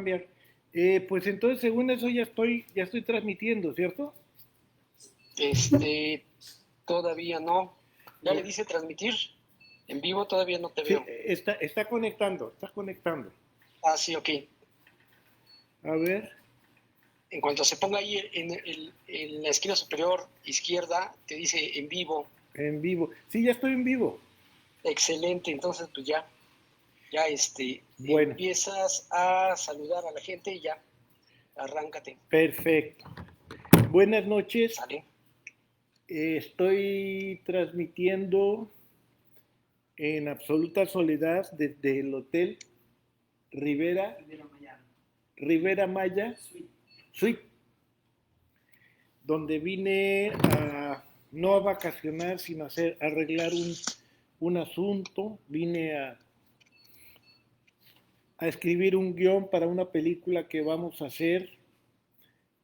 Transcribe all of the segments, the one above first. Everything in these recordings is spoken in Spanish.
cambiar. Pues entonces, según eso, ya estoy transmitiendo, ¿cierto? Este, Todavía no. Ya le Bueno, dice transmitir. En vivo todavía no te sí, veo. está conectando, está conectando. Ah, sí, ok. A ver, En cuanto se ponga ahí en la esquina superior izquierda, te dice en vivo. en vivo. Sí, ya estoy en vivo. Excelente. Entonces, pues ya Bueno, empiezas a saludar a la gente y ya, arráncate. perfecto. Buenas noches. ¿Sale? Estoy transmitiendo en absoluta soledad desde el Hotel Rivera, Rivera Maya Suite, donde vine a no a vacacionar, sino a arreglar un asunto. Vine a escribir un guión para una película que vamos a hacer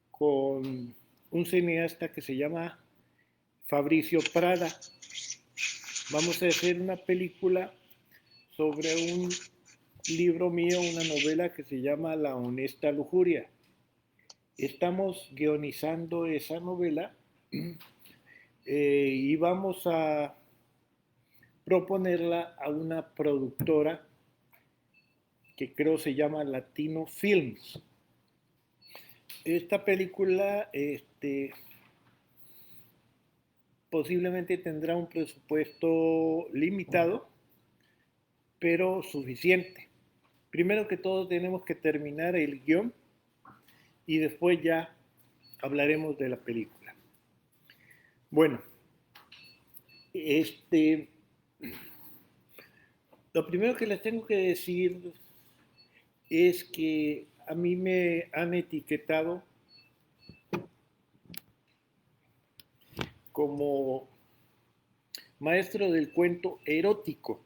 con un cineasta que se llama Fabricio Prada. Vamos a hacer una película sobre un libro mío, una novela que se llama La honesta lujuria. Estamos guionizando esa novela y vamos a proponerla a una productora que creo se llama Latino Films. Esta película posiblemente tendrá un presupuesto limitado, pero suficiente. Primero que todo tenemos que terminar el guión y después ya hablaremos de la película. Bueno, lo primero que les tengo que decir es que a mí me han etiquetado como maestro del cuento erótico.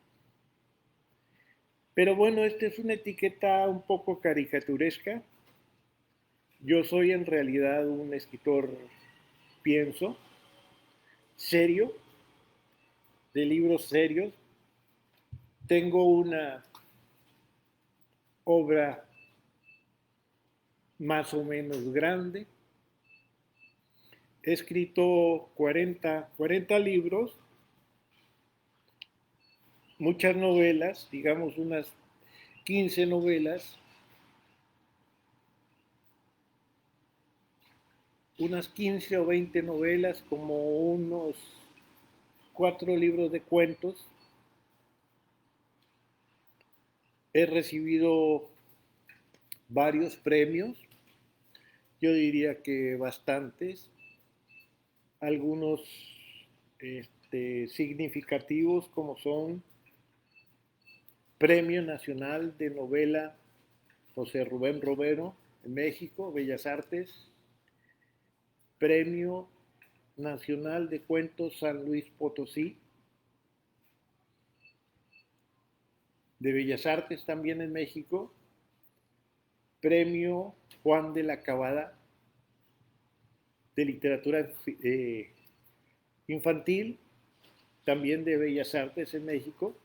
Pero bueno, esta es una etiqueta un poco caricaturesca. Yo soy en realidad un escritor, pienso, serio, de libros serios. Tengo una obra más o menos grande. He escrito 40 libros, muchas novelas, digamos unas 15 novelas, unas 15 o 20 novelas, como unos 4 libros de cuentos. He recibido varios premios, yo diría que bastantes, algunos significativos como son Premio Nacional de Novela José Rubén Romero en México, Bellas Artes, Premio Nacional de Cuentos San Luis Potosí, de Bellas Artes también en México, Premio Juan de la Cabada de Literatura Infantil, también de Bellas Artes en México,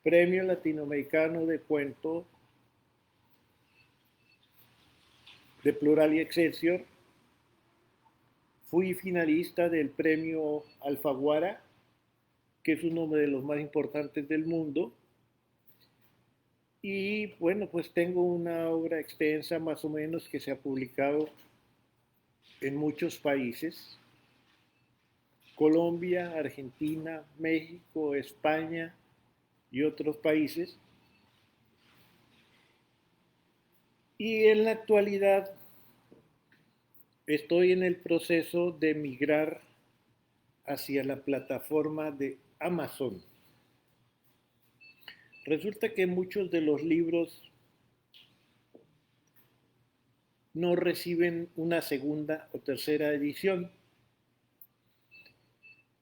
Premio Latinoamericano de Cuento de Plural y Excelsior. Fui finalista del Premio Alfaguara, que es uno de los más importantes del mundo. Y bueno, pues tengo una obra extensa más o menos que se ha publicado en muchos países: Colombia, Argentina, México, España y otros países. Y en la actualidad estoy en el proceso de migrar hacia la plataforma de Amazon. Resulta que muchos de los libros no reciben una segunda o tercera edición.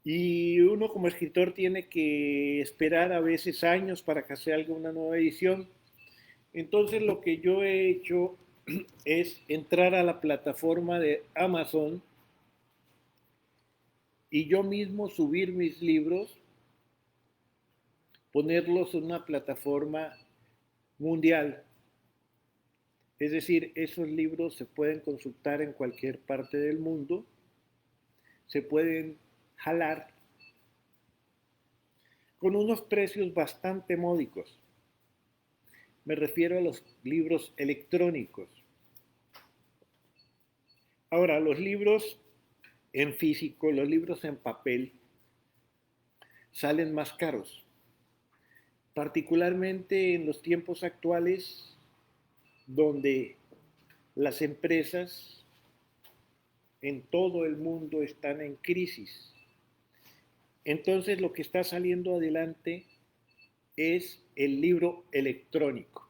Y uno como escritor tiene que esperar a veces años para que salga una nueva edición. Entonces lo que yo he hecho es entrar a la plataforma de Amazon y yo mismo subir mis libros, ponerlos en una plataforma mundial. Es decir, esos libros se pueden consultar en cualquier parte del mundo, se pueden jalar con unos precios bastante módicos. Me refiero a los libros electrónicos. Ahora, los libros en físico, los libros en papel, salen más caros, particularmente en los tiempos actuales, donde las empresas en todo el mundo están en crisis. Entonces lo que está saliendo adelante es el libro electrónico.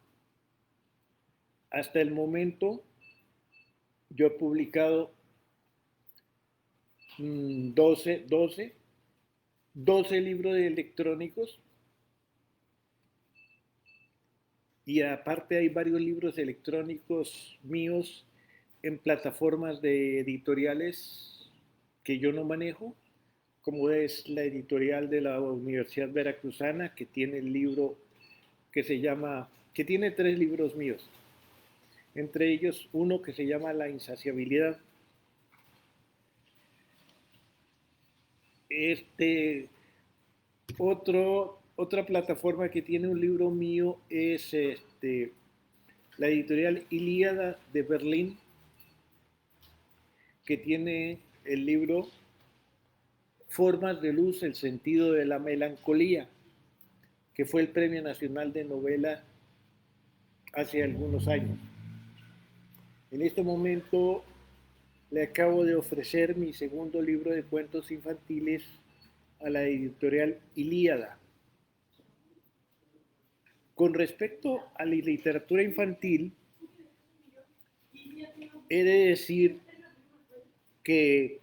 Hasta el momento yo he publicado 12 libros electrónicos, y aparte hay varios libros electrónicos míos en plataformas de editoriales que yo no manejo, como es la editorial de la Universidad Veracruzana, que tiene el libro que tiene 3 libros míos, entre ellos uno que se llama La insaciabilidad. Otra plataforma que tiene un libro mío es la editorial Ilíada de Berlín, que tiene el libro Formas de luz, el sentido de la melancolía, que fue el Premio Nacional de Novela hace algunos años. En este momento le acabo de ofrecer mi segundo libro de cuentos infantiles a la editorial Ilíada. Con respecto a la literatura infantil, he de decir que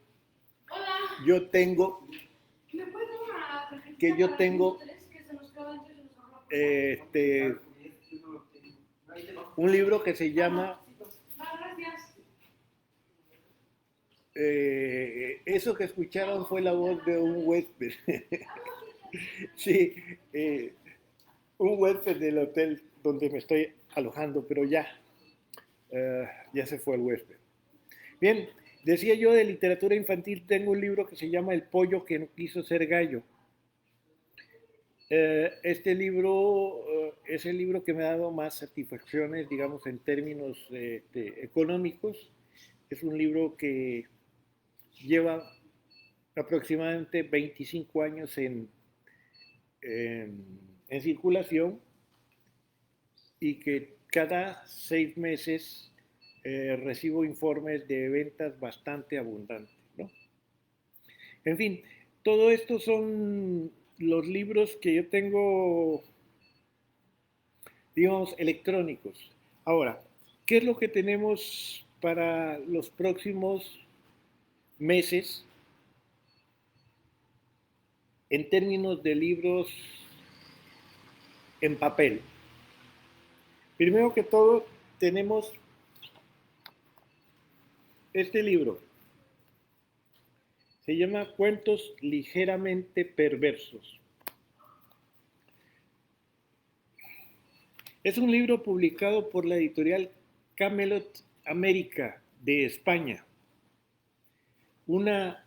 yo tengo un libro que se llama eso que escucharon fue la voz de un huésped. Sí, un huésped del hotel donde me estoy alojando, pero ya se fue el huésped. Bien, decía yo de literatura infantil, tengo un libro que se llama El pollo que no quiso ser gallo. Este libro es el libro que me ha dado más satisfacciones, digamos, en términos económicos. Es un libro que lleva aproximadamente 25 años en circulación, y que cada 6 meses recibo informes de ventas bastante abundantes, ¿no? En fin, todo esto son los libros que yo tengo, digamos, electrónicos. Ahora, ¿qué es lo que tenemos para los próximos meses en términos de libros en papel? Primero que todo, tenemos este libro. Se llama Cuentos ligeramente perversos. Es un libro publicado por la editorial Camelot América de España, una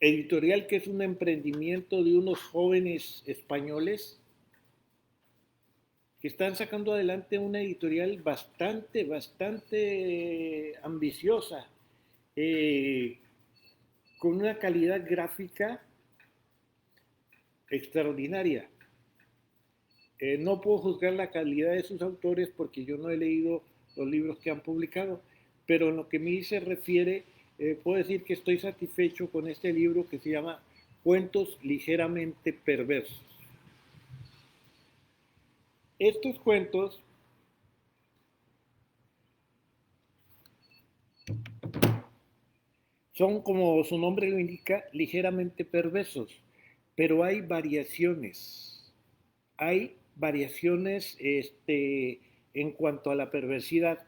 editorial que es un emprendimiento de unos jóvenes españoles que están sacando adelante una editorial bastante ambiciosa, con una calidad gráfica extraordinaria. No puedo juzgar la calidad de sus autores porque yo no he leído los libros que han publicado, pero en lo que a mí se refiere, puedo decir que estoy satisfecho con este libro que se llama Cuentos ligeramente perversos. Estos cuentos son, como su nombre lo indica, ligeramente perversos, pero hay variaciones. Hay variaciones en cuanto a la perversidad.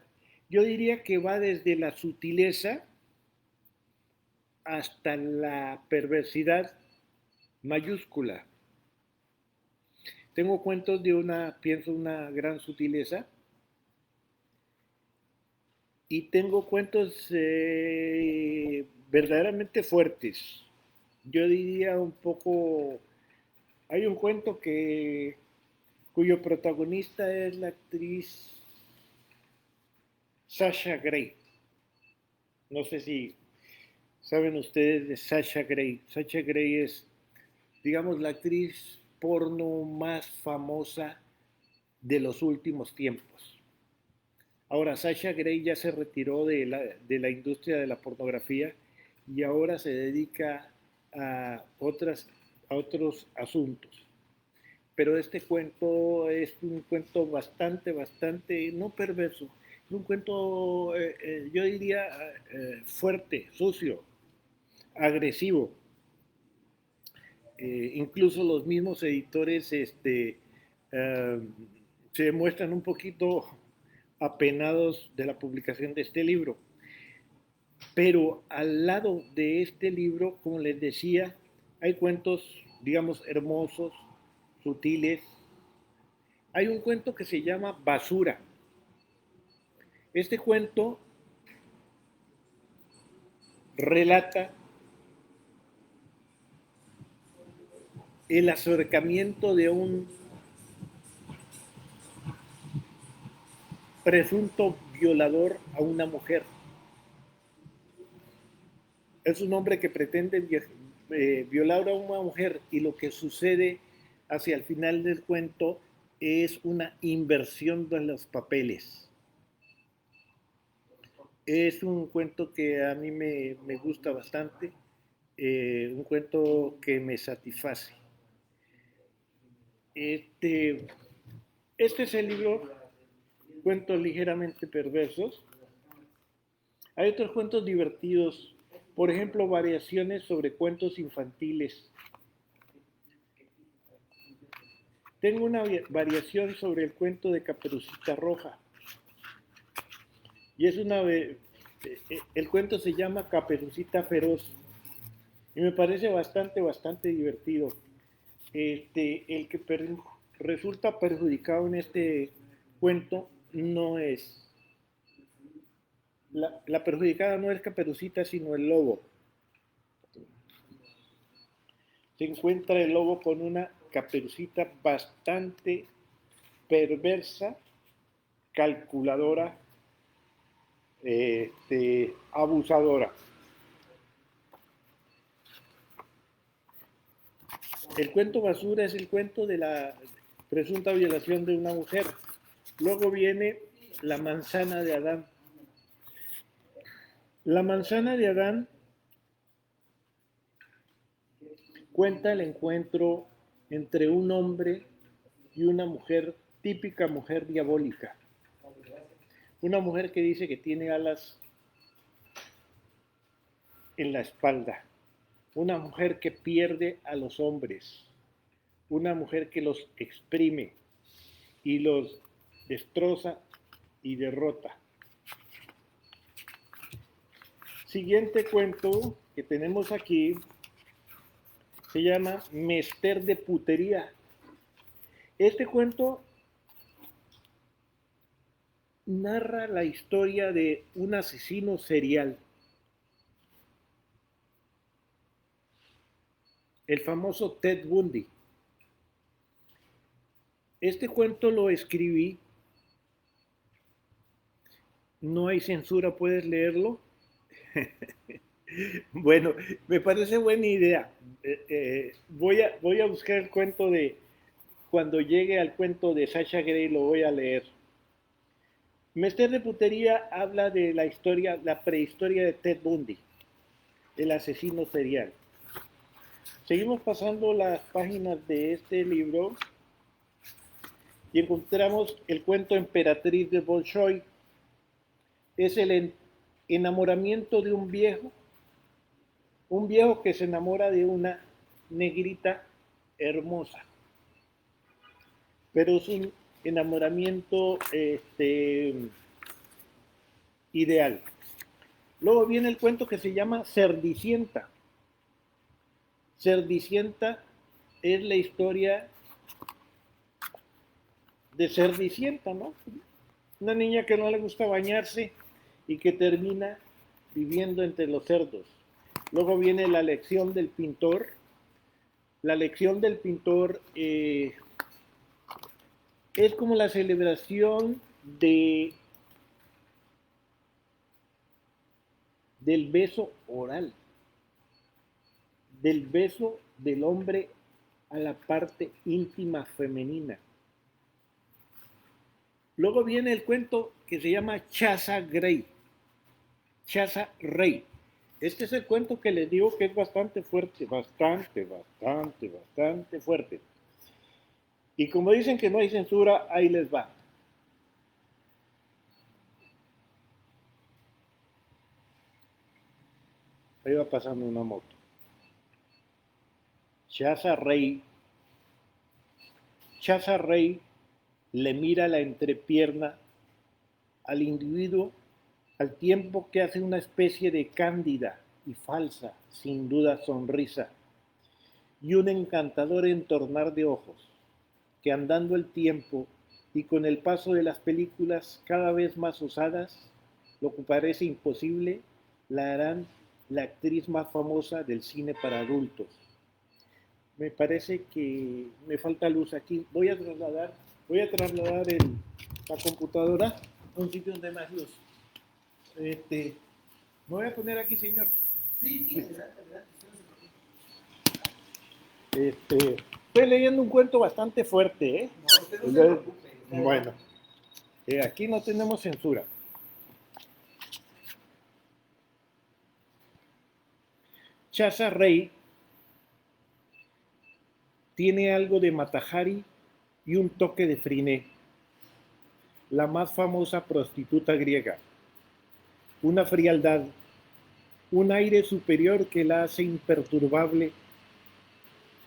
Yo diría que va desde la sutileza hasta la perversidad mayúscula. Tengo cuentos de una gran sutileza, y tengo cuentos verdaderamente fuertes. Yo diría un poco, hay un cuento cuyo protagonista es la actriz Sasha Grey. No sé si saben ustedes de Sasha Grey. Sasha Grey es, digamos, la actriz porno más famosa de los últimos tiempos. Ahora, Sasha Grey ya se retiró de la industria de la pornografía y ahora se dedica a otros asuntos. Pero este cuento es un cuento bastante, no perverso, es un cuento, yo diría, fuerte, sucio, agresivo. Incluso los mismos editores se muestran un poquito apenados de la publicación de este libro. Pero al lado de este libro, como les decía, hay cuentos, digamos, hermosos, sutiles. Hay un cuento que se llama Basura. Este cuento relata el acercamiento de un presunto violador a una mujer. Es un hombre que pretende violar a una mujer y lo que sucede hacia el final del cuento es una inversión de los papeles. Es un cuento que a mí me gusta bastante, un cuento que me satisface. Este, este es el libro, Cuentos ligeramente perversos. Hay otros cuentos divertidos, por ejemplo, variaciones sobre cuentos infantiles. Tengo una variación sobre el cuento de Caperucita Roja. Y es el cuento se llama Caperucita Feroz. Y me parece bastante divertido. El que resulta perjudicado en este cuento no es. La perjudicada no es Caperucita, sino el lobo. Se encuentra el lobo con una Caperucita bastante perversa, calculadora, abusadora. El cuento basura es el cuento de la presunta violación de una mujer. Luego viene la manzana de Adán. La manzana de Adán cuenta el encuentro entre un hombre y una mujer, típica mujer diabólica. Una mujer que dice que tiene alas en la espalda. Una mujer que pierde a los hombres. Una mujer que los exprime y los destroza y derrota. Siguiente cuento que tenemos aquí se llama Mester de Putería. Este cuento narra la historia de un asesino serial, el famoso Ted Bundy. Este cuento lo escribí, no hay censura, puedes leerlo. Bueno, me parece buena idea. Voy a buscar el cuento cuando llegue al cuento de Sasha Grey lo voy a leer. Mester de Putería habla de la prehistoria de Ted Bundy, el asesino serial. Seguimos pasando las páginas de este libro y encontramos el cuento Emperatriz de Bolshoi. Es el enamoramiento de un viejo que se enamora de una negrita hermosa, pero es un enamoramiento ideal. Luego viene el cuento que se llama Cerdicienta. Cerdicienta es la historia de Cerdicienta, ¿no? Una niña que no le gusta bañarse y que termina viviendo entre los cerdos. Luego viene la lección del pintor. La lección del pintor es como la celebración del beso oral, del beso del hombre a la parte íntima femenina. Luego viene el cuento que se llama Chaza Rey. Chaza Rey. Este es el cuento que les digo que es bastante fuerte, bastante fuerte. Y como dicen que no hay censura, ahí les va. Ahí va pasando una moto. Chaza Rey le mira la entrepierna al individuo al tiempo que hace una especie de cándida y falsa, sin duda, sonrisa y un encantador entornar de ojos que, andando el tiempo y con el paso de las películas cada vez más osadas, lo que parece imposible, la harán la actriz más famosa del cine para adultos. Me parece que me falta luz aquí. Voy a trasladar la computadora a un sitio donde hay más luz. Me voy a poner aquí, señor. Sí, estoy leyendo un cuento bastante fuerte, ¿eh? No, usted no se preocupe. Bueno, aquí no tenemos censura. Chaza Rey tiene algo de Matahari y un toque de Friné, la más famosa prostituta griega. Una frialdad, un aire superior que la hace imperturbable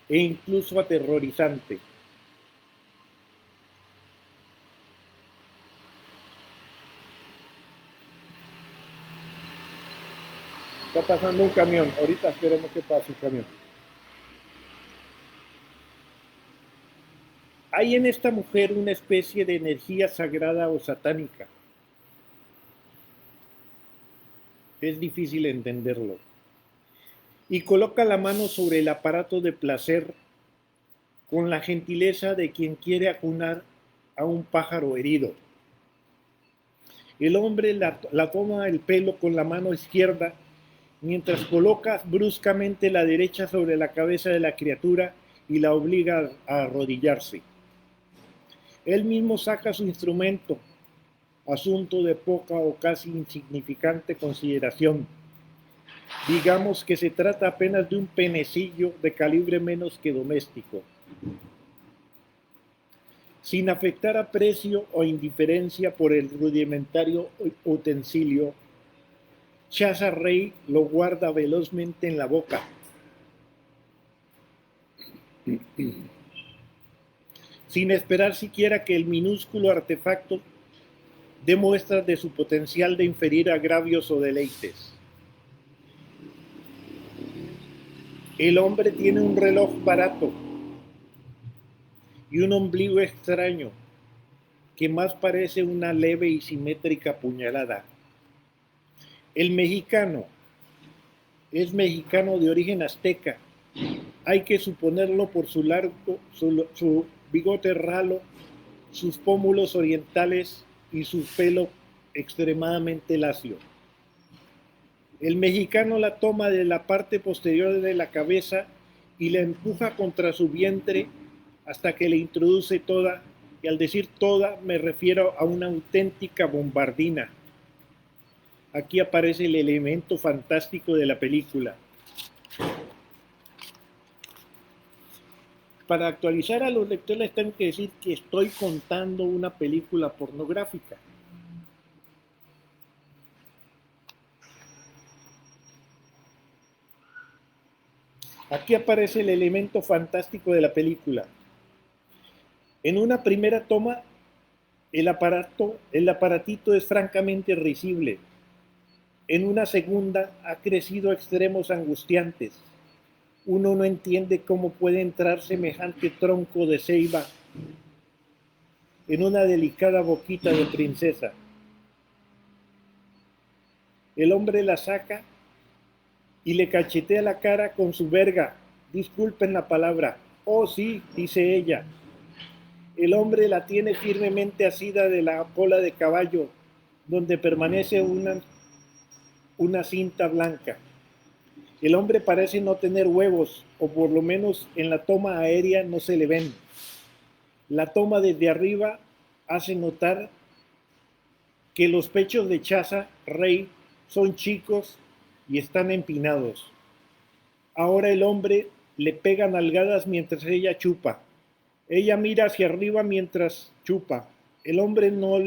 e incluso aterrorizante. Está pasando un camión, ahorita esperemos que pase el camión. Hay en esta mujer una especie de energía sagrada o satánica. Es difícil entenderlo. Y coloca la mano sobre el aparato de placer con la gentileza de quien quiere acunar a un pájaro herido. El hombre la toma el pelo con la mano izquierda mientras coloca bruscamente la derecha sobre la cabeza de la criatura y la obliga a arrodillarse. Él mismo saca su instrumento, asunto de poca o casi insignificante consideración. Digamos que se trata apenas de un penecillo de calibre menos que doméstico. Sin afectar aprecio o indiferencia por el rudimentario utensilio, Chaza Rey lo guarda velozmente en la boca. Sin esperar siquiera que el minúsculo artefacto dé muestras de su potencial de inferir agravios o deleites. El hombre tiene un reloj barato y un ombligo extraño que más parece una leve y simétrica puñalada. El mexicano es mexicano de origen azteca. Hay que suponerlo por su bigote ralo, sus pómulos orientales y su pelo extremadamente lacio. El mexicano la toma de la parte posterior de la cabeza y la empuja contra su vientre hasta que le introduce toda, y al decir toda me refiero a una auténtica bombardina. Aquí aparece el elemento fantástico de la película. Para actualizar a los lectores tengo que decir que estoy contando una película pornográfica. Aquí aparece el elemento fantástico de la película. En una primera toma, el aparatito es francamente risible. En una segunda, ha crecido a extremos angustiantes. Uno no entiende cómo puede entrar semejante tronco de ceiba en una delicada boquita de princesa. El hombre la saca y le cachetea la cara con su verga. Disculpen la palabra. Oh sí, dice ella. El hombre la tiene firmemente asida de la cola de caballo, donde permanece una cinta blanca. El hombre parece no tener huevos, o por lo menos en la toma aérea no se le ven. La toma desde arriba hace notar que los pechos de Chaza Rey son chicos y están empinados. Ahora el hombre le pega nalgadas mientras ella chupa. Ella mira hacia arriba mientras chupa. El hombre no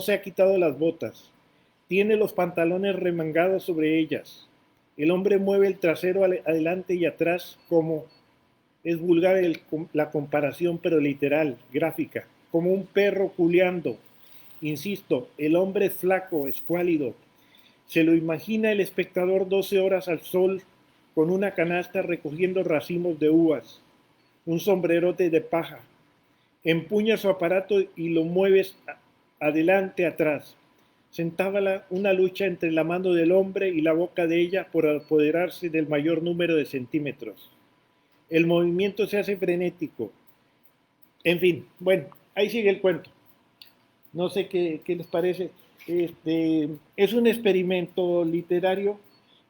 se ha quitado las botas. Tiene los pantalones remangados sobre ellas. El hombre mueve el trasero adelante y atrás como es vulgar la comparación, pero literal, gráfica, como un perro culeando. Insisto, el hombre es flaco, escuálido. Se lo imagina el espectador 12 horas al sol con una canasta recogiendo racimos de uvas, un sombrerote de paja. Empuña su aparato y lo mueves adelante, atrás. Sentaba una lucha entre la mano del hombre y la boca de ella por apoderarse del mayor número de centímetros. El movimiento se hace frenético. En fin, bueno, ahí sigue el cuento. No sé qué les parece. Es un experimento literario.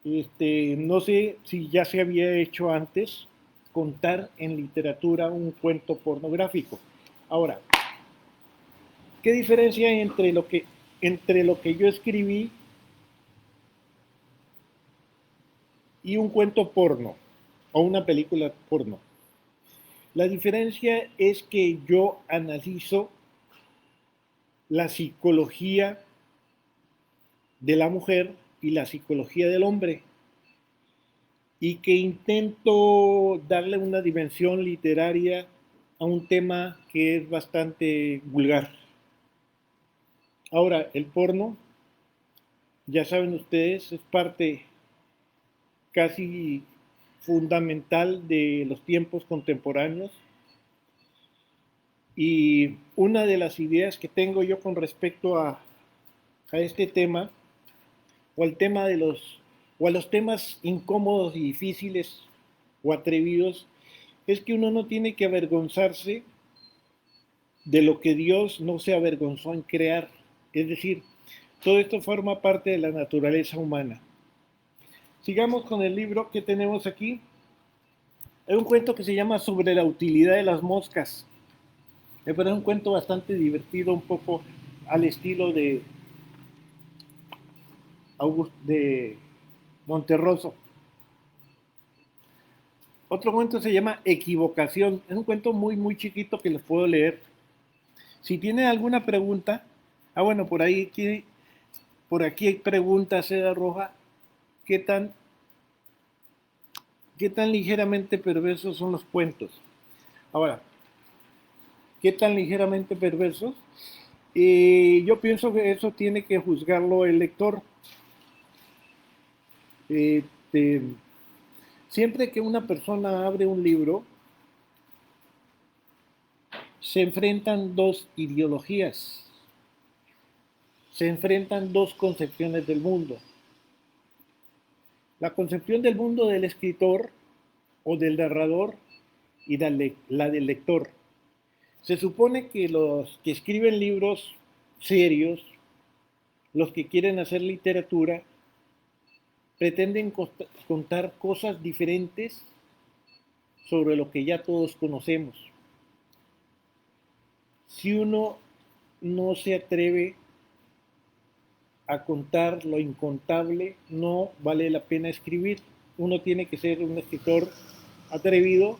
No sé si ya se había hecho antes contar en literatura un cuento pornográfico. Ahora, ¿qué diferencia hay entre lo que yo escribí y un cuento porno o una película porno? La diferencia es que yo analizo la psicología de la mujer y la psicología del hombre y que intento darle una dimensión literaria a un tema que es bastante vulgar. Ahora, el porno, ya saben ustedes, es parte casi fundamental de los tiempos contemporáneos. Y una de las ideas que tengo yo con respecto a este tema, o al tema o a los temas incómodos y difíciles o atrevidos, es que uno no tiene que avergonzarse de lo que Dios no se avergonzó en crear. Es decir, todo esto forma parte de la naturaleza humana. Sigamos con el libro que tenemos aquí. Hay un cuento que se llama Sobre la utilidad de las moscas. Me parece un cuento bastante divertido, un poco al estilo de Monterroso. Otro cuento se llama Equivocación. Es un cuento muy chiquito que les puedo leer. Si tienen alguna pregunta, bueno, por aquí hay preguntas, Seda Roja. ¿Qué tan, ¿Qué tan ligeramente perversos son los cuentos? Ahora, ¿qué tan ligeramente perversos? Yo pienso que eso tiene que juzgarlo el lector. Este, Siempre que una persona abre un libro, se enfrentan dos ideologías, se enfrentan dos concepciones del mundo. La concepción del mundo del escritor o del narrador y la del lector. Se supone que los que escriben libros serios, los que quieren hacer literatura, pretenden contar cosas diferentes sobre lo que ya todos conocemos. Si uno no se atreve a contar lo incontable, no vale la pena escribir. Uno tiene que ser un escritor atrevido,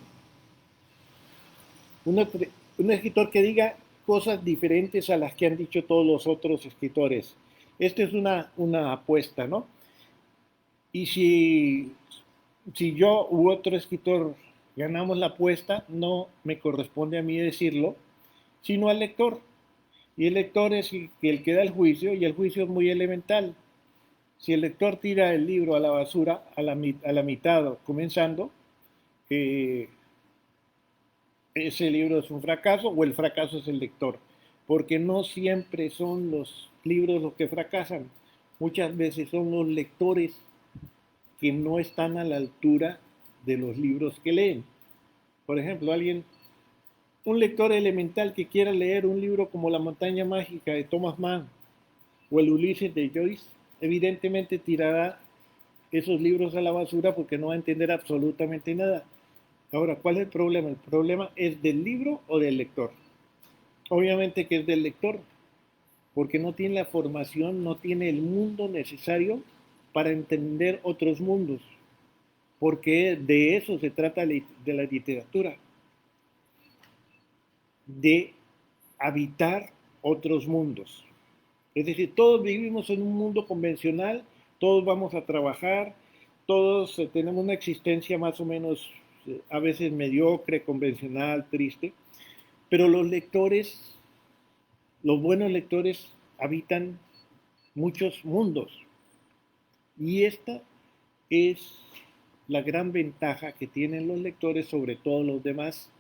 un escritor que diga cosas diferentes a las que han dicho todos los otros escritores. Esta es una apuesta, ¿no? Y si yo u otro escritor ganamos la apuesta, no me corresponde a mí decirlo, sino al lector. Y el lector es el que da el juicio, y el juicio es muy elemental. Si el lector tira el libro a la basura a la mitad comenzando, ese libro es un fracaso o el fracaso es el lector. Porque no siempre son los libros los que fracasan. muchas veces son los lectores que no están a la altura de los libros que leen. Por ejemplo, un lector elemental que quiera leer un libro como La montaña mágica de Thomas Mann o el Ulises de Joyce, evidentemente tirará esos libros a la basura porque no va a entender absolutamente nada. Ahora, ¿cuál es el problema? El problema es del libro o del lector. Obviamente que es del lector, porque no tiene la formación, no tiene el mundo necesario para entender otros mundos, porque de eso se trata de la literatura, de habitar otros mundos. Es decir, todos vivimos en un mundo convencional, todos vamos a trabajar, todos tenemos una existencia más o menos a veces mediocre, convencional, triste, pero los lectores, los buenos lectores habitan muchos mundos. Y esta es la gran ventaja que tienen los lectores sobre todos los demás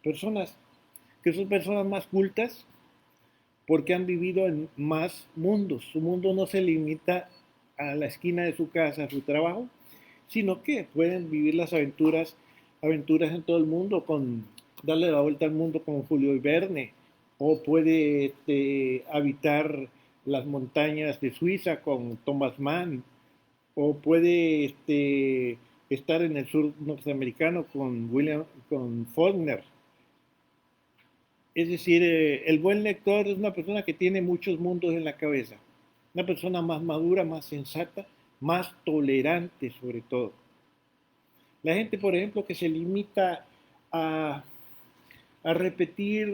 personas, que son personas más cultas porque han vivido en más mundos. Su mundo no se limita a la esquina de su casa, a su trabajo, sino que pueden vivir las aventuras en todo el mundo, con darle la vuelta al mundo con Julio Verne, o puede habitar las montañas de Suiza con Thomas Mann, o puede estar en el sur norteamericano con Faulkner. Es decir, el buen lector es una persona que tiene muchos mundos en la cabeza, una persona más madura, más sensata, más tolerante sobre todo. La gente, por ejemplo, que se limita a, a repetir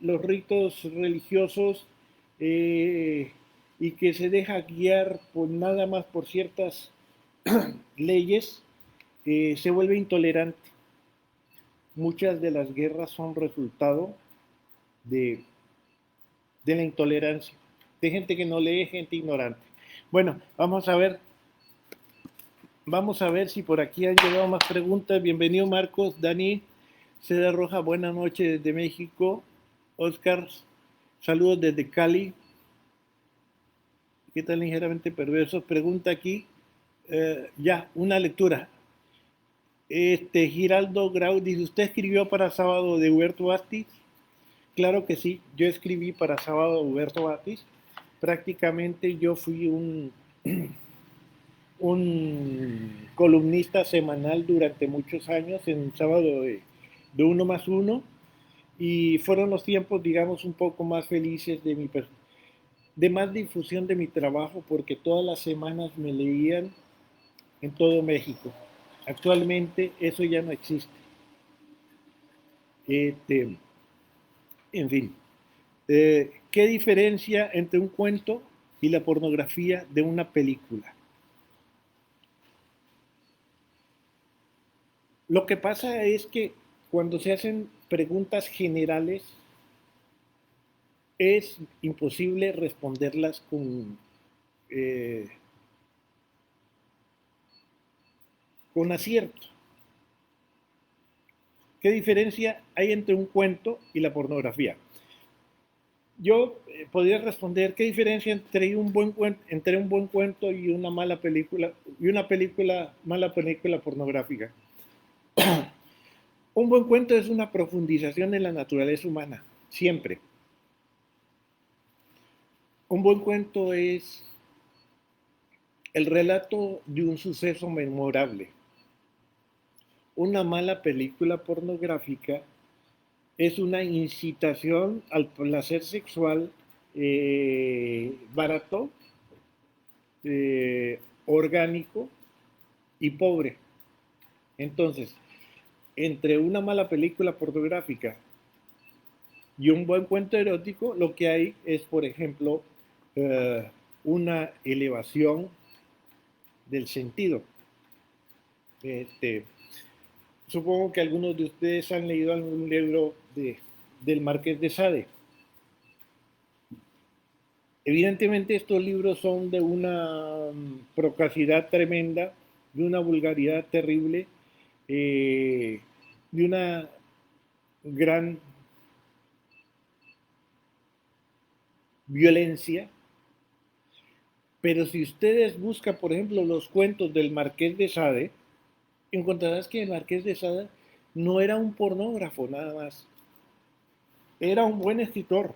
los ritos religiosos y que se deja guiar por nada más por ciertas leyes, se vuelve intolerante. Muchas de las guerras son resultado de, de la intolerancia, de gente que no lee, gente ignorante. Bueno, vamos a ver si por aquí han llegado más preguntas. Bienvenido Marcos, Dani, Seda Roja, buenas noches desde México. Oscar, saludos desde Cali. ¿Qué tal ligeramente perversos? Pregunta aquí, ya, una lectura. Giraldo Grau dice, ¿usted escribió para Sábado de Huberto Bastis? Claro que sí, yo escribí para Sábado de Huberto Bastis. Prácticamente yo fui un columnista semanal durante muchos años en Sábado de Uno más Uno, y fueron los tiempos, digamos, un poco más felices de más difusión de mi trabajo, porque todas las semanas me leían en todo México. Actualmente eso ya no existe. Este, en fin, ¿qué diferencia entre un cuento y la pornografía de una película? Lo que pasa es que cuando se hacen preguntas generales es imposible responderlas eh, con acierto. ¿Qué diferencia hay entre un cuento y la pornografía? Yo podría responder qué diferencia entre un buen cuento y una mala película y una mala película pornográfica. Un buen cuento es una profundización en la naturaleza humana, siempre. Un buen cuento es el relato de un suceso memorable. Una mala película pornográfica es una incitación al placer sexual barato, orgánico y pobre. Entonces, entre una mala película pornográfica y un buen cuento erótico, lo que hay es, por ejemplo, una elevación del sentido. Supongo que algunos de ustedes han leído algún libro del Marqués de Sade. Evidentemente estos libros son de una procacidad tremenda, de una vulgaridad terrible, de una gran violencia, Pero si ustedes buscan, por ejemplo, los cuentos del Marqués de Sade, encontrarás que el Marqués de Sade no era un pornógrafo nada más. Era un buen escritor,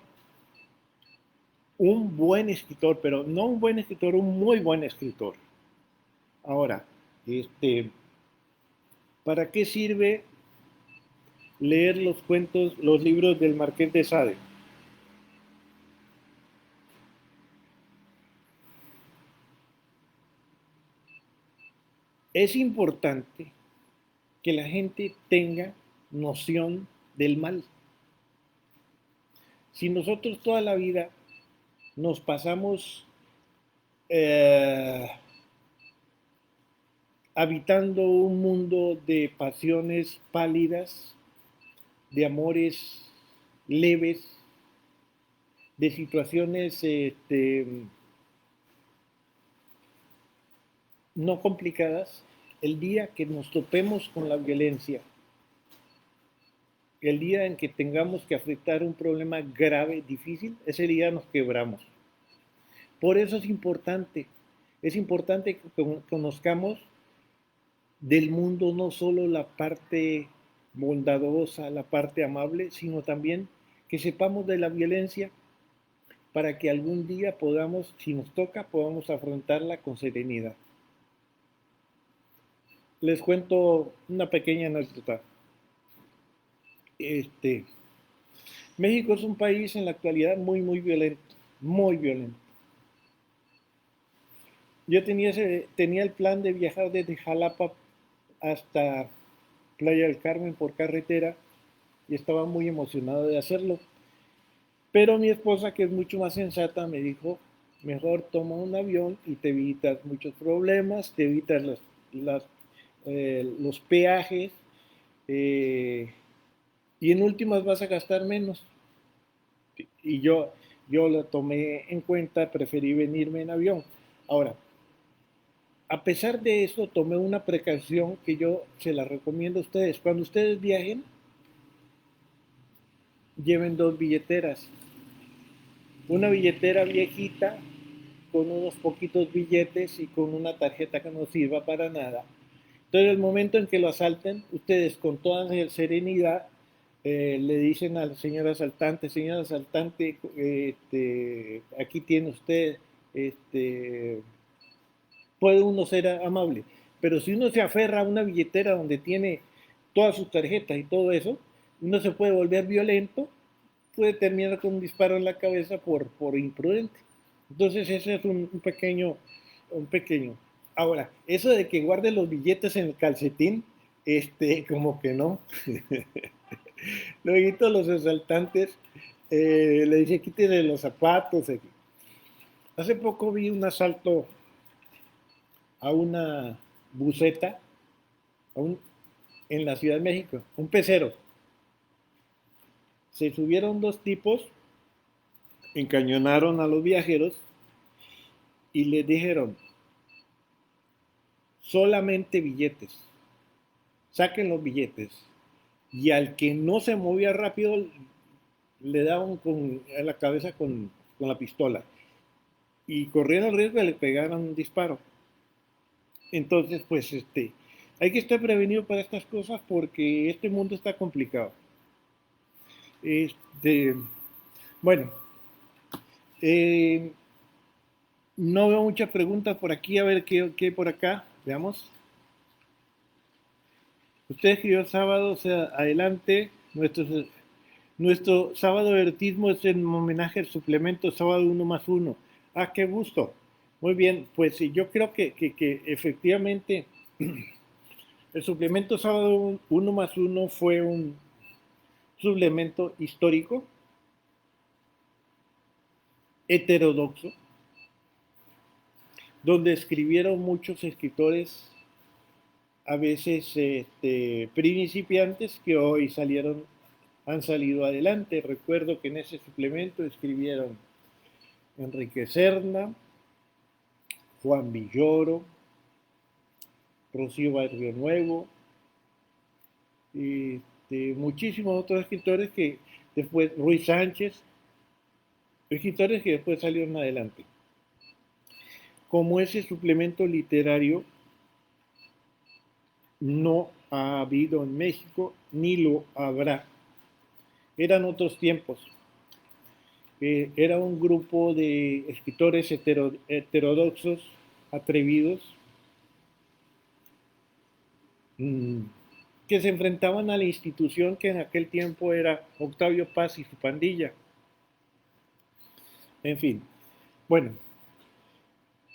pero no un buen escritor, un muy buen escritor. Ahora, ¿para qué sirve leer los cuentos, los libros del Marqués de Sade? Es importante que la gente tenga noción del mal. Si nosotros toda la vida nos pasamos eh, habitando un mundo de pasiones pálidas, de amores leves, de situaciones no complicadas, el día que nos topemos con la violencia, el día en que tengamos que afrontar un problema grave, difícil, ese día nos quebramos. Por eso es importante que conozcamos del mundo no solo la parte bondadosa, la parte amable, sino también que sepamos de la violencia para que algún día podamos, si nos toca, podamos afrontarla con serenidad. Les cuento una pequeña anécdota. México es un país en la actualidad muy violento, muy violento. Yo tenía el plan de viajar desde Jalapa hasta Playa del Carmen por carretera y estaba muy emocionado de hacerlo. Pero mi esposa, que es mucho más sensata, me dijo, mejor toma un avión y te evitas muchos problemas, te evitas los peajes y en últimas vas a gastar menos. Y yo lo tomé en cuenta, preferí venirme en avión. Ahora, a pesar de eso, tomé una precaución que yo se la recomiendo a ustedes. Cuando ustedes viajen, lleven dos billeteras. Una billetera viejita con unos poquitos billetes y con una tarjeta que no sirva para nada. Entonces, el momento en que lo asalten, ustedes con toda serenidad le dicen al señor asaltante, aquí tiene usted, puede uno ser amable, pero si uno se aferra a una billetera donde tiene todas sus tarjetas y todo eso, uno se puede volver violento, puede terminar con un disparo en la cabeza por imprudente. Entonces ese es un pequeño. Ahora, eso de que guarde los billetes en el calcetín, como que no. Luego los asaltantes le dije, quítese los zapatos. Hace poco vi un asalto a una buceta a un, en la Ciudad de México, un pecero. Se subieron dos tipos, encañonaron a los viajeros y les dijeron, solamente billetes, saquen los billetes. Y al que no se movía rápido, le daban a la cabeza con la pistola. Y corrieron el riesgo de le pegaran un disparo. Entonces, pues, hay que estar prevenido para estas cosas porque este mundo está complicado. Bueno, eh, no veo muchas preguntas por aquí, a ver qué hay por acá, veamos. Usted escribió el sábado, o sea, adelante. Nuestro sábado de erotismo es en homenaje al suplemento sábado 1+1. Ah, qué gusto. Muy bien, pues sí, yo creo que efectivamente el suplemento sábado 1+1 fue un suplemento histórico, heterodoxo, donde escribieron muchos escritores, a veces principiantes, que hoy han salido adelante. Recuerdo que en ese suplemento escribieron Enrique Serna, Juan Villoro, Rocío Barrio Nuevo, y muchísimos otros escritores que después, Ruiz Sánchez, escritores que después salieron adelante. como ese suplemento literario no ha habido en México ni lo habrá. Eran otros tiempos. Era un grupo de escritores heterodoxos, atrevidos, que se enfrentaban a la institución que en aquel tiempo era Octavio Paz y su pandilla. En fin, bueno,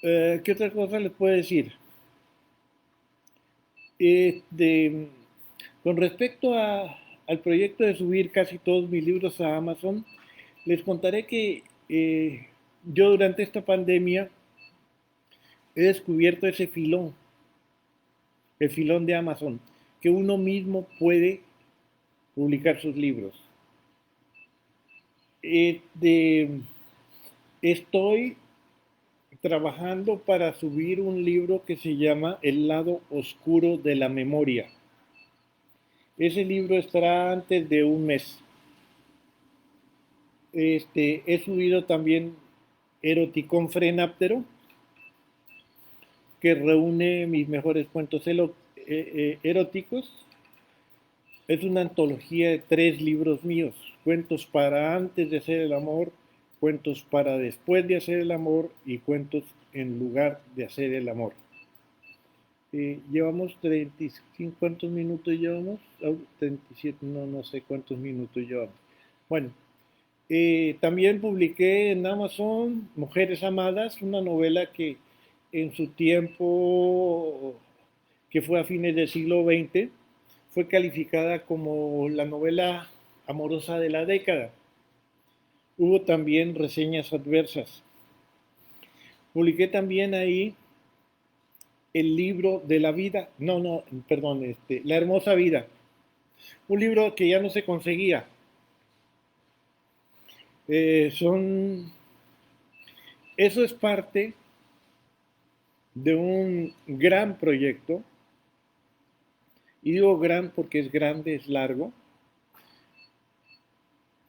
¿qué otra cosa les puedo decir? De, con respecto al proyecto de subir casi todos mis libros a Amazon, les contaré que yo durante esta pandemia he descubierto ese filón, el filón de Amazon, que uno mismo puede publicar sus libros. Estoy trabajando para subir un libro que se llama El lado oscuro de la memoria. Ese libro estará antes de un mes. He subido también Eroticón Frenáptero, que reúne mis mejores cuentos eróticos. Es una antología de 3 libros míos, cuentos para antes de hacer el amor, cuentos para después de hacer el amor y cuentos en lugar de hacer el amor. Llevamos 35, ¿cuántos minutos llevamos? 37, no sé cuántos minutos llevamos. Bueno, también publiqué en Amazon Mujeres Amadas, una novela que en su tiempo, que fue a fines del siglo XX, fue calificada como la novela amorosa de la década. Hubo también reseñas adversas. Publiqué también ahí el libro de la vida, perdón, La hermosa vida, un libro que ya no se conseguía. Eso es parte de un gran proyecto, y digo gran porque es grande, es largo.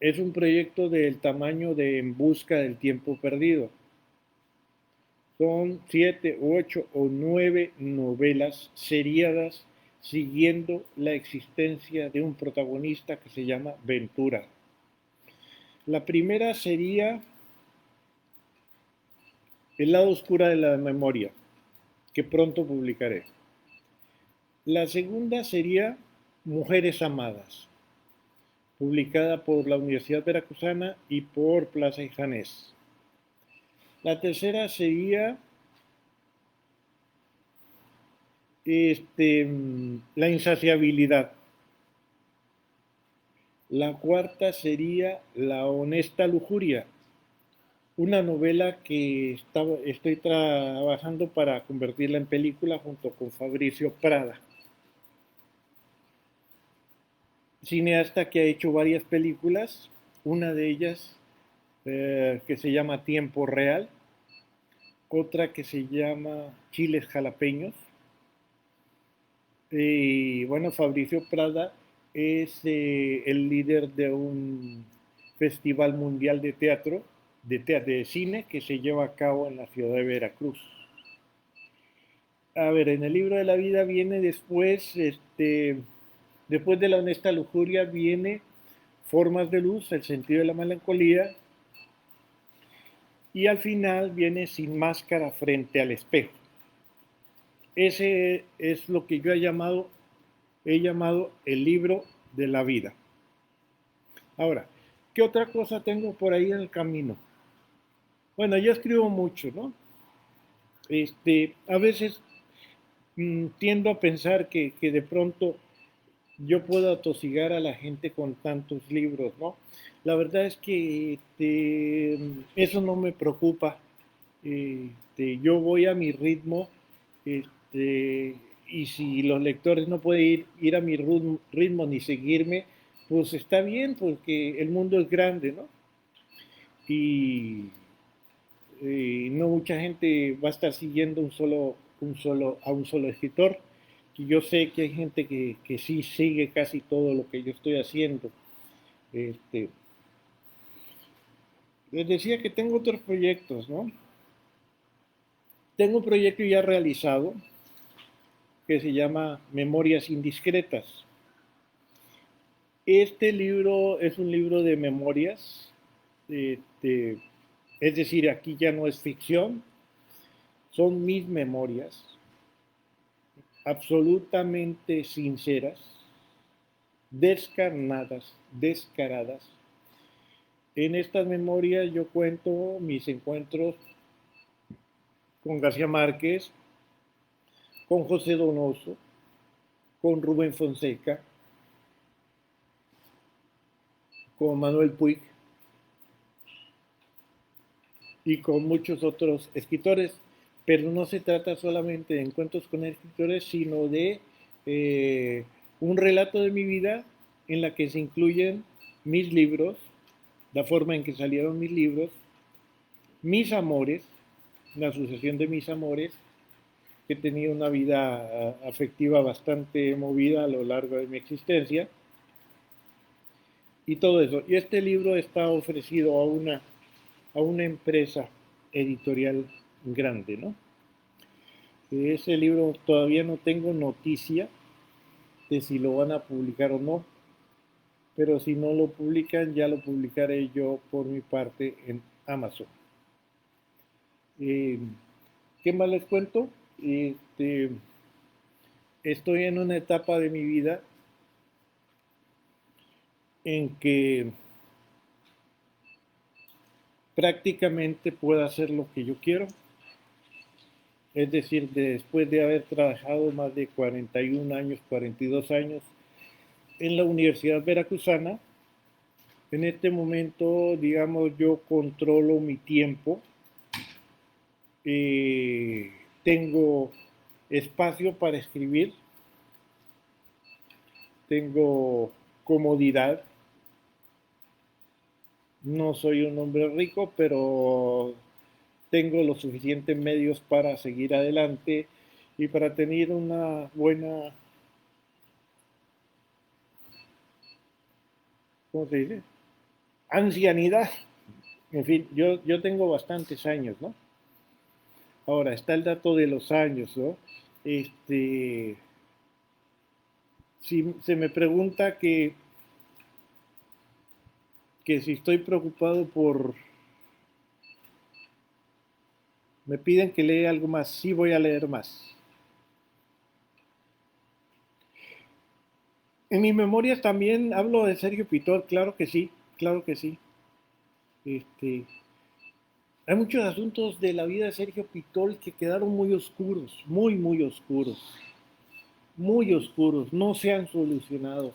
Es un proyecto del tamaño de En busca del tiempo perdido. Son 7, 8 o 9 novelas seriadas siguiendo la existencia de un protagonista que se llama Ventura. La primera sería El lado oscuro de la memoria, que pronto publicaré. La segunda sería Mujeres Amadas, publicada por la Universidad Veracruzana y por Plaza y Janés. La tercera sería La insaciabilidad. La cuarta sería La honesta lujuria, una novela que estoy trabajando para convertirla en película junto con Fabricio Prada, cineasta que ha hecho varias películas, una de ellas que se llama Tiempo Real, otra que se llama Chiles Jalapeños. Y bueno, Fabricio Prada es el líder de un festival mundial de teatro, de cine, que se lleva a cabo en la ciudad de Veracruz. A ver, en el libro de la vida viene después, después de La honesta lujuria viene Formas de luz, el sentido de la melancolía, y al final viene Sin máscara frente al espejo. Ese es lo que yo he llamado el libro de la vida. Ahora, ¿qué otra cosa tengo por ahí en el camino? Bueno, yo escribo mucho, ¿no? A veces tiendo a pensar que de pronto yo puedo atosigar a la gente con tantos libros, ¿no? La verdad es que eso no me preocupa. Yo voy a mi ritmo, y si los lectores no pueden ir a mi ritmo ni seguirme, pues está bien, porque el mundo es grande, ¿no? Y no mucha gente va a estar siguiendo a un solo escritor. Y yo sé que hay gente que sí sigue casi todo lo que yo estoy haciendo. Este, Les decía que tengo otros proyectos, ¿no? Tengo un proyecto ya realizado que se llama Memorias Indiscretas. Este libro es un libro de memorias, es decir, aquí ya no es ficción, son mis memorias absolutamente sinceras, descarnadas, descaradas. En estas memorias yo cuento mis encuentros con García Márquez, con José Donoso, con Rubén Fonseca, con Manuel Puig y con muchos otros escritores, pero no se trata solamente de encuentros con escritores, sino de un relato de mi vida en la que se incluyen mis libros, la forma en que salieron mis libros, mis amores, la sucesión de mis amores, que he tenido una vida afectiva bastante movida a lo largo de mi existencia, y todo eso. Y este libro está ofrecido a una empresa editorial grande, ¿no? De ese libro todavía no tengo noticia de si lo van a publicar o no, pero si no lo publican, ya lo publicaré yo por mi parte en Amazon. Eh, ¿Qué más les cuento? Estoy en una etapa de mi vida en que prácticamente puedo hacer lo que yo quiero. Es decir, después de haber trabajado más de 41 años, 42 años en la Universidad Veracruzana, en este momento, digamos, yo controlo mi tiempo, tengo espacio para escribir, tengo comodidad, no soy un hombre rico, pero tengo los suficientes medios para seguir adelante y para tener una buena, ¿cómo se dice? Ancianidad. En fin, yo tengo bastantes años, ¿no? Ahora, está el dato de los años, ¿no? Si se me pregunta que si estoy preocupado por... Me piden que lea algo más, sí voy a leer más. En mis memorias también hablo de Sergio Pitol, claro que sí, claro que sí. Hay muchos asuntos de la vida de Sergio Pitol que quedaron muy oscuros, muy, muy oscuros, no se han solucionado.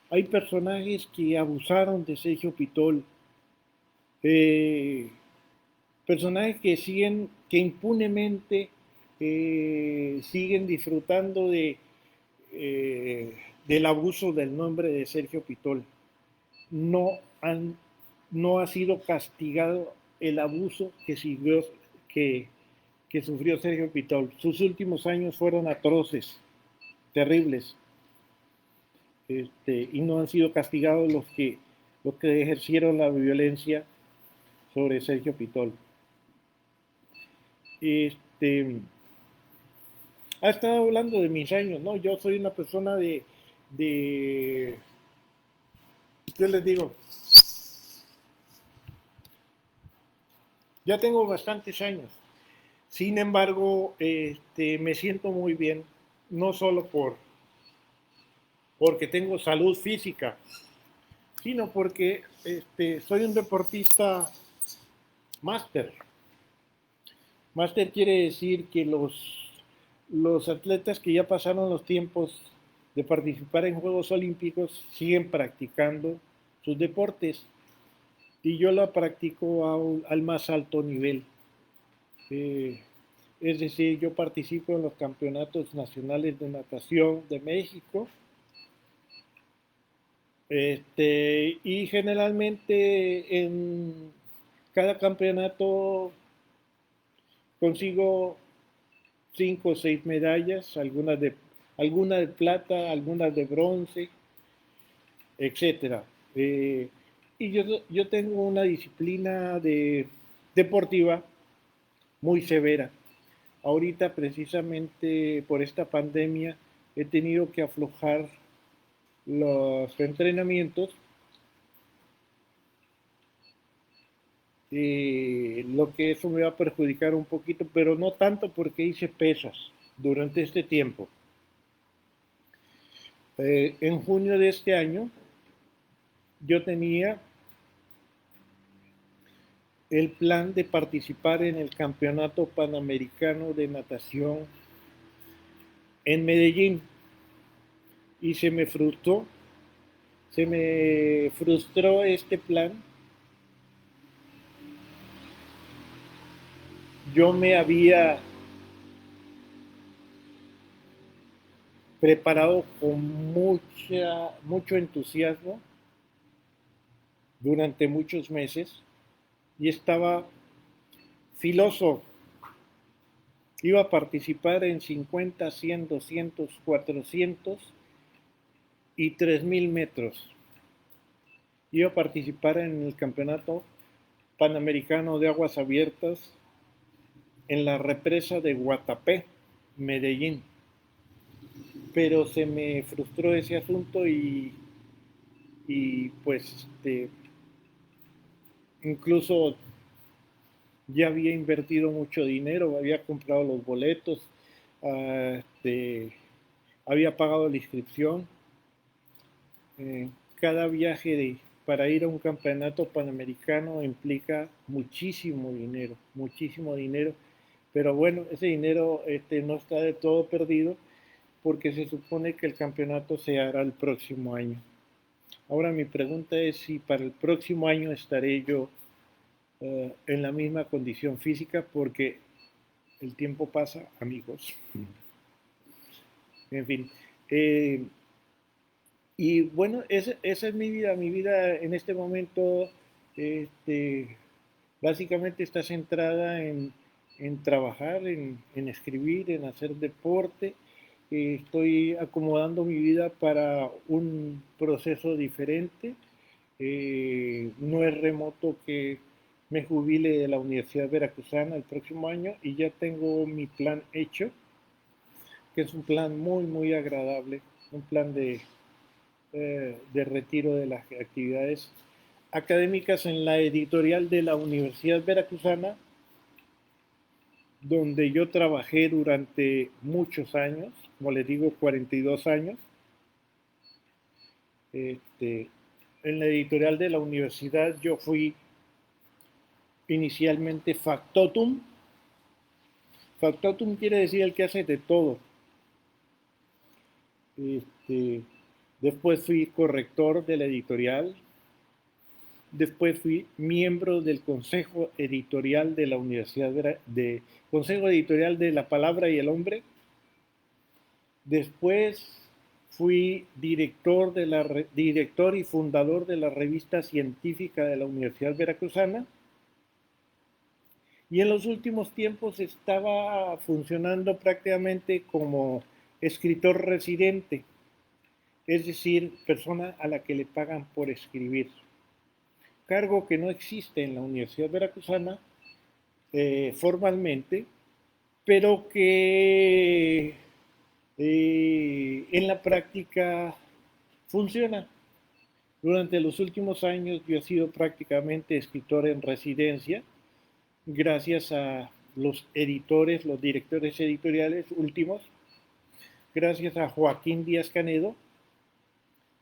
Hay personajes que abusaron de Sergio Pitol, eh, personajes que siguen, que impunemente siguen disfrutando del abuso del nombre de Sergio Pitol. No, no ha sido castigado el abuso que, que sufrió Sergio Pitol. Sus últimos años fueron atroces, terribles, y no han sido castigados los que ejercieron la violencia sobre Sergio Pitol. Ha estado hablando de mis años, ¿no? Yo soy una persona ¿qué les digo? Ya tengo bastantes años. Sin embargo, me siento muy bien, no solo porque tengo salud física, sino porque soy un deportista máster. Máster quiere decir que los atletas que ya pasaron los tiempos de participar en Juegos Olímpicos siguen practicando sus deportes y yo la practico al más alto nivel. Es decir, yo participo en los campeonatos nacionales de natación de México, y generalmente en cada campeonato consigo 5 o 6 medallas, algunas de plata, algunas de bronce, etcétera. Y yo tengo una disciplina deportiva muy severa. Ahorita precisamente por esta pandemia he tenido que aflojar los entrenamientos, lo que eso me va a perjudicar un poquito, pero no tanto porque hice pesas durante este tiempo. En junio de este año yo tenía el plan de participar en el Campeonato Panamericano de Natación en Medellín y se me frustró este plan. Yo me había preparado con mucho entusiasmo durante muchos meses y estaba filoso. Iba a participar en 50, 100, 200, 400 y 3000 metros. Iba a participar en el Campeonato Panamericano de Aguas Abiertas en la represa de Guatapé, Medellín. Pero se me frustró ese asunto y pues incluso ya había invertido mucho dinero, había comprado los boletos, había pagado la inscripción. Cada viaje para ir a un campeonato panamericano implica muchísimo dinero, pero bueno, ese dinero no está de todo perdido porque se supone que el campeonato se hará el próximo año. Ahora mi pregunta es si para el próximo año estaré yo en la misma condición física porque el tiempo pasa, amigos. En fin. Y bueno, esa es mi vida. Mi vida en este momento este, básicamente está centrada en trabajar, en escribir, en hacer deporte. Estoy acomodando mi vida para un proceso diferente. No es remoto que me jubile de la Universidad Veracruzana el próximo año y ya tengo mi plan hecho, que es un plan muy agradable, un plan de retiro de las actividades académicas en la editorial de la Universidad Veracruzana, donde yo trabajé durante muchos años, como les digo, 42 años. En la editorial de la universidad yo fui inicialmente factotum. Factotum quiere decir el que hace de todo. Después fui corrector de la editorial. Después fui miembro del Consejo Editorial de la Universidad Consejo Editorial de la Palabra y el Hombre. Después fui director y fundador de la revista científica de la Universidad Veracruzana. Y en los últimos tiempos estaba funcionando prácticamente como escritor residente, es decir, persona a la que le pagan por escribir. Cargo que no existe en la Universidad Veracruzana formalmente, pero que en la práctica funciona. Durante los últimos años yo he sido prácticamente escritor en residencia, gracias a los editores, los directores editoriales últimos, gracias a Joaquín Díaz Canedo,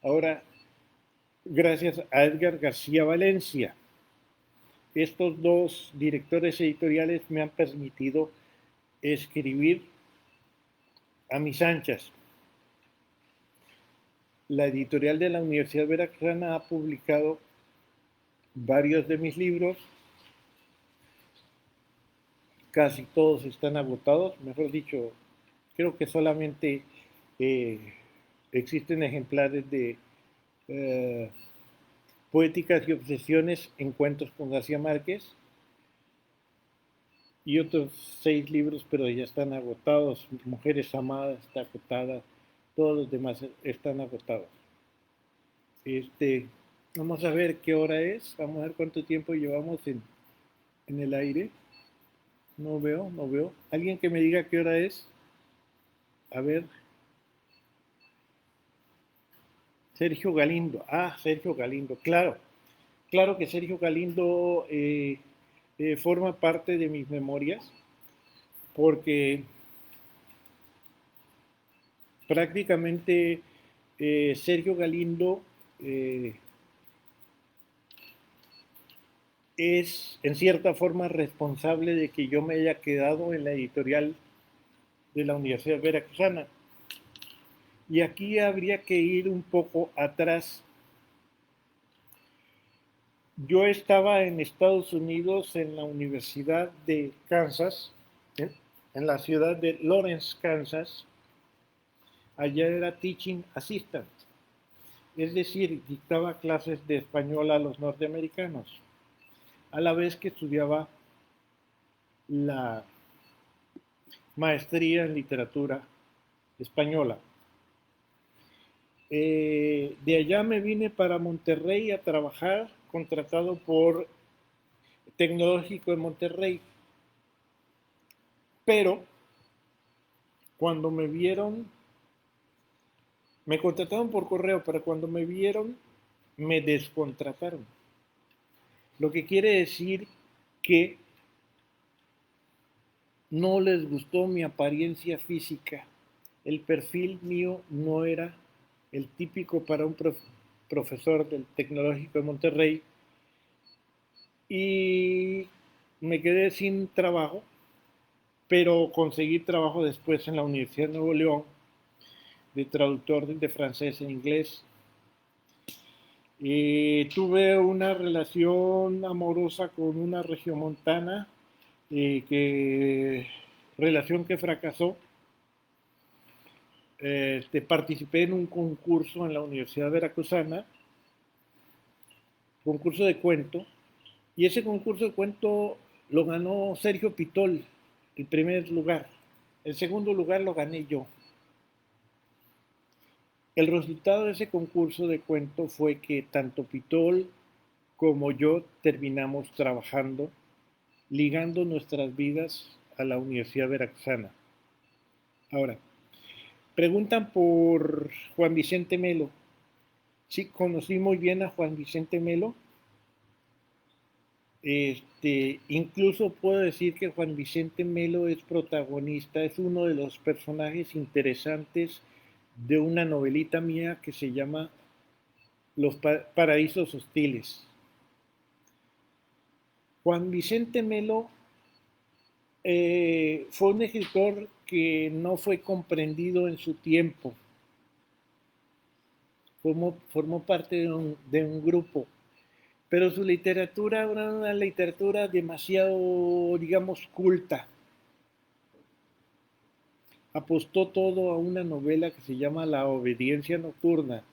ahora gracias a Edgar García Valencia. Estos dos directores editoriales me han permitido escribir a mis anchas. La editorial de la Universidad Veracruzana ha publicado varios de mis libros, casi todos están agotados, mejor dicho, creo que solamente existen ejemplares de Poéticas y Obsesiones en Cuentos con García Márquez y otros 6 libros, pero ya están agotados. Mujeres Amadas está agotada, todos los demás están agotados. Vamos a ver qué hora es, vamos a ver cuánto tiempo llevamos en el aire. No veo, no veo. ¿Alguien que me diga qué hora es? A ver, Sergio Galindo. Ah, Sergio Galindo, claro. Claro que Sergio Galindo forma parte de mis memorias porque prácticamente Sergio Galindo eh, es en cierta forma responsable de que yo me haya quedado en la editorial de la Universidad Veracruzana. Y aquí habría que ir un poco atrás. Yo estaba en Estados Unidos en la Universidad de Kansas, en la ciudad de Lawrence, Kansas. Allá era teaching assistant, es decir, dictaba clases de español a los norteamericanos, a la vez que estudiaba la maestría en literatura española. De allá me vine para Monterrey a trabajar, contratado por Tecnológico de Monterrey. Pero cuando me vieron, me contrataron por correo, pero cuando me vieron, me descontrataron. Lo que quiere decir que no les gustó mi apariencia física. El perfil mío no era el típico para un profesor del Tecnológico de Monterrey y me quedé sin trabajo, pero conseguí trabajo después en la Universidad de Nuevo León de traductor de francés en inglés. Tuve una relación amorosa con una regiomontana, relación que fracasó. Participé en un concurso en la Universidad Veracruzana, concurso de cuento, y ese concurso de cuento lo ganó Sergio Pitol, el primer lugar. El segundo lugar lo gané yo. El resultado de ese concurso de cuento fue que tanto Pitol como yo terminamos trabajando, ligando nuestras vidas a la Universidad Veracruzana. Ahora, preguntan por Juan Vicente Melo. Sí, conocí muy bien a Juan Vicente Melo. Incluso puedo decir que Juan Vicente Melo es protagonista, es uno de los personajes interesantes de una novelita mía que se llama Los Paraísos Hostiles. Juan Vicente Melo fue un escritor que no fue comprendido en su tiempo. Formó parte de un grupo, pero su literatura era una literatura demasiado, digamos, culta. Apostó todo a una novela que se llama La Obediencia Nocturna,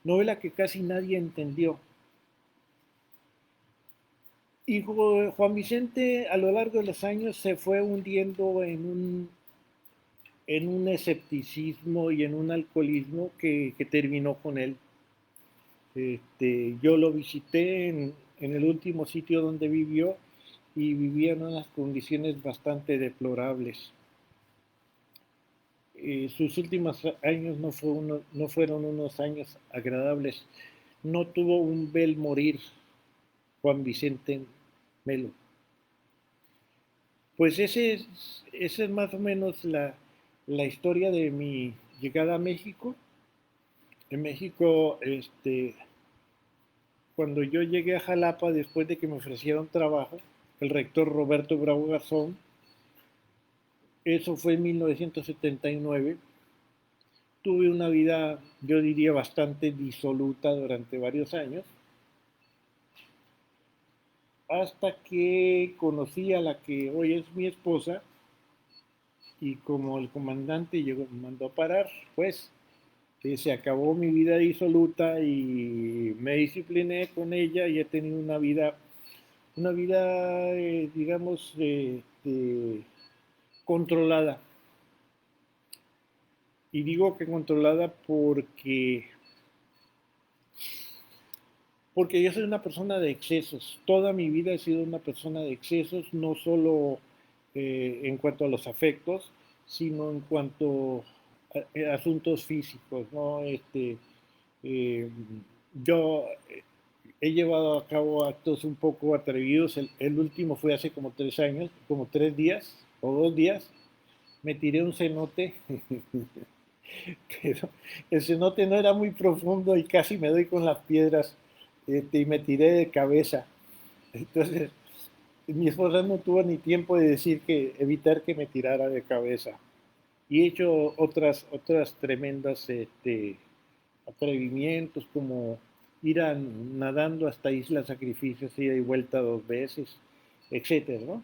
novela que casi nadie entendió. Y Juan Vicente a lo largo de los años se fue hundiendo en un escepticismo y en un alcoholismo que terminó con él. Yo lo visité en el último sitio donde vivió y vivía en unas condiciones bastante deplorables. Sus últimos años no fueron unos años agradables. No tuvo un bel morir Juan Vicente Melo. Pues esa es más o menos la historia de mi llegada a México. En México, cuando yo llegué a Jalapa, después de que me ofrecieron trabajo, el rector Roberto Bravo Garzón, eso fue en 1979, tuve una vida, yo diría, bastante disoluta durante varios años, hasta que conocí a la que hoy es mi esposa, y como el comandante llegó, me mandó a parar, pues se acabó mi vida disoluta y me discipliné con ella y he tenido una vida digamos, controlada. Y digo que controlada porque yo soy una persona de excesos. Toda mi vida he sido una persona de excesos, no solo en cuanto a los afectos, sino en cuanto a asuntos físicos, ¿no? Eh, yo he llevado a cabo actos un poco atrevidos. El último fue hace como 3 años, como 3 días o 2 días. Me tiré un cenote, pero el cenote no era muy profundo y casi me doy con las piedras, y me tiré de cabeza. Entonces, mi esposa no tuvo ni tiempo de decir que evitar que me tirara de cabeza. Y he hecho otras tremendas atrevimientos, como nadando hasta Isla Sacrificios, ida y vuelta 2 veces, etcétera, ¿no?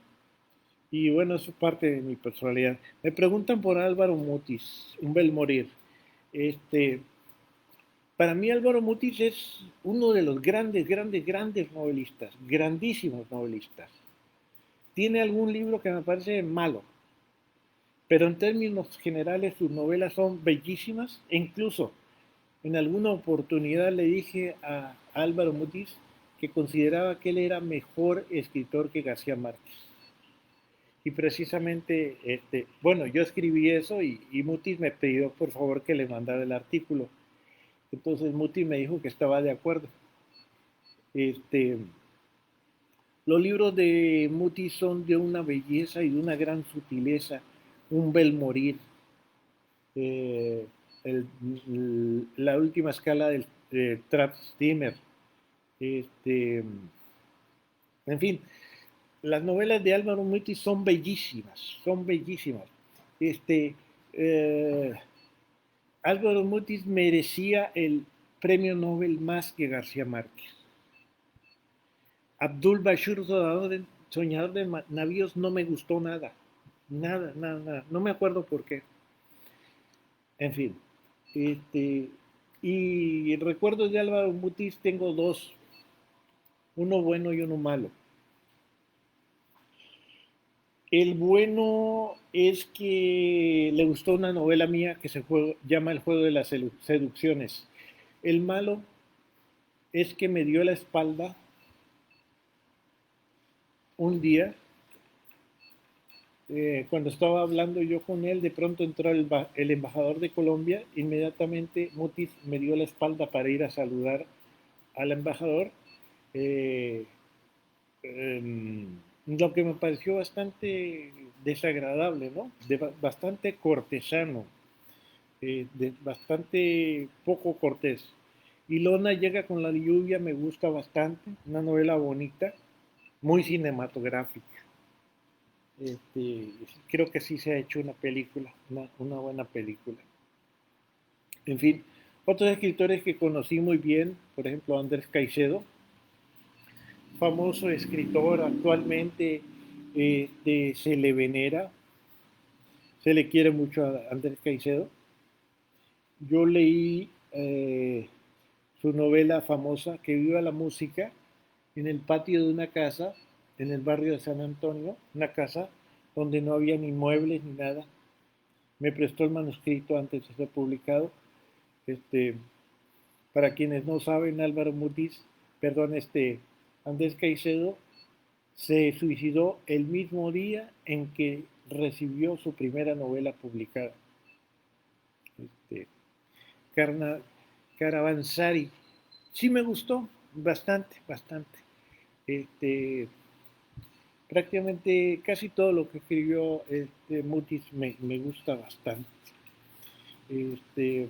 Y bueno, eso es parte de mi personalidad. Me preguntan por Álvaro Mutis, un bel morir. Este, para mí Álvaro Mutis es uno de los grandes novelistas, grandísimos novelistas. Tiene algún libro que me parece malo, pero en términos generales sus novelas son bellísimas, e incluso en alguna oportunidad le dije a Álvaro Mutis que consideraba que él era mejor escritor que García Márquez. Y precisamente, bueno, yo escribí eso y Mutis me pidió por favor que le mandara el artículo. Entonces Mutis me dijo que estaba de acuerdo. Este, los libros de Mutis son de una belleza y de una gran sutileza, un bel morir, eh, la última escala del Trap Steamer, este, en fin, las novelas de Álvaro Mutis son bellísimas, son bellísimas. Este, eh, Álvaro Mutis merecía el premio Nobel más que García Márquez. Abdul Bashir, soñador de navíos, no me gustó nada, nada, no me acuerdo por qué. En fin, y recuerdos de Álvaro Mutis tengo dos, uno bueno y uno malo. El bueno es que le gustó una novela mía que llama El juego de las seducciones. El malo es que me dio la espalda un día, cuando estaba hablando yo con él. De pronto entró el embajador de Colombia. Inmediatamente Mutis me dio la espalda para ir a saludar al embajador. Eh, eh, lo que me pareció bastante desagradable, ¿no? Bastante cortesano, bastante poco cortés. Y Lona llega con la lluvia, me gusta bastante, una novela bonita, muy cinematográfica. Creo que sí se ha hecho una película, una buena película. En fin, otros escritores que conocí muy bien, por ejemplo Andrés Caicedo, famoso escritor actualmente, se le venera, se le quiere mucho a Andrés Caicedo. Yo leí su novela famosa, Que viva la música, en el patio de una casa en el barrio de San Antonio, una casa donde no había ni muebles ni nada. Me prestó el manuscrito antes de ser publicado. Este, para quienes no saben, Álvaro Mutis, perdón, Andrés Caicedo se suicidó el mismo día en que recibió su primera novela publicada. Este, Carna, Caravanzari. Sí me gustó, bastante. Este, Prácticamente casi todo lo que escribió Mutis me gusta bastante. Este,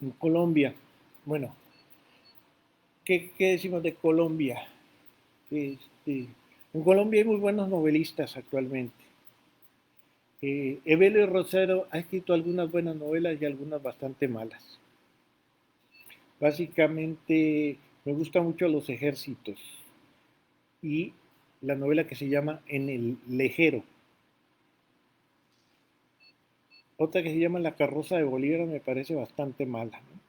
en Colombia, bueno, ¿qué decimos de Colombia? En Colombia hay muy buenos novelistas actualmente. Evelio Rosero ha escrito algunas buenas novelas y algunas bastante malas. Básicamente me gustan mucho Los ejércitos y la novela que se llama En el lejero. Otra que se llama La carroza de Bolívar me parece bastante mala, ¿no?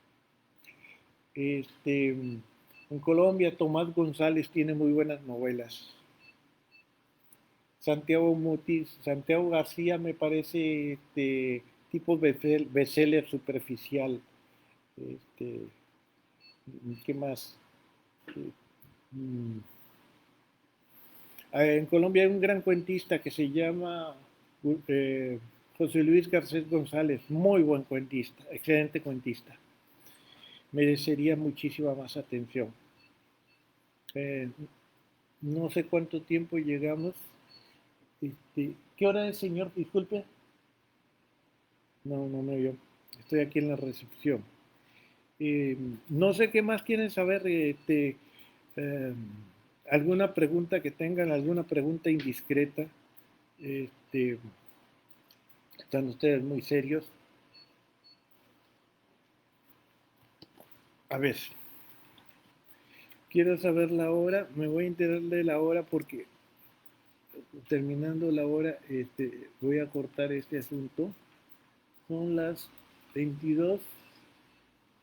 En Colombia Tomás González tiene muy buenas novelas. Santiago García me parece tipo bestseller superficial. Este, ¿Qué más? En Colombia hay un gran cuentista que se llama José Luis Garcés González, muy buen cuentista, excelente cuentista. Merecería muchísima más atención. Eh, no sé cuánto tiempo llegamos. ¿Qué hora es, señor? Disculpe. No, no me vio. Estoy aquí en la recepción. Eh, no sé qué más quieren saber. Eh, alguna pregunta que tengan, alguna pregunta indiscreta. Este, están ustedes muy serios. A ver, quiero saber la hora. Me voy a enterar de la hora porque terminando la hora voy a cortar este asunto. Son las 22.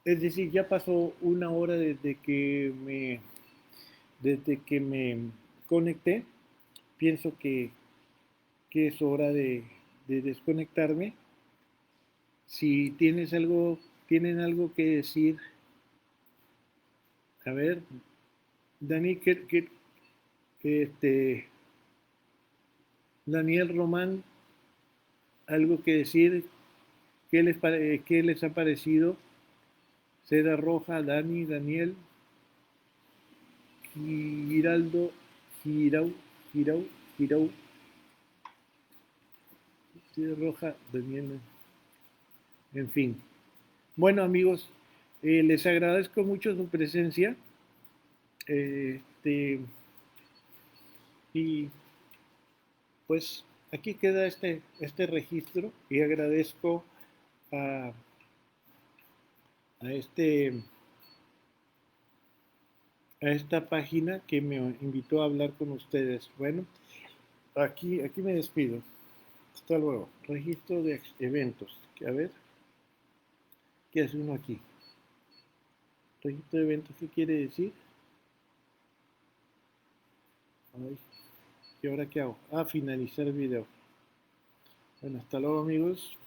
Es decir, ya pasó una hora desde que me conecté. Pienso que es hora de desconectarme. Si tienen algo que decir, a ver, Dani, este, Daniel Román, algo que decir, qué les ha parecido? Seda Roja, Dani, Daniel, Giraldo, Girau, Girau, Girau, Seda Roja, Daniel, en fin. Bueno, amigos, les agradezco mucho su presencia. Y pues aquí queda este registro y agradezco a, a, este, a esta página que me invitó a hablar con ustedes. Bueno, aquí me despido. Hasta luego. Registro de eventos. A ver, ¿qué hace uno aquí? Registro de eventos, ¿qué quiere decir? Ay, ¿y ahora qué hago? Ah, finalizar el video. Bueno, hasta luego amigos.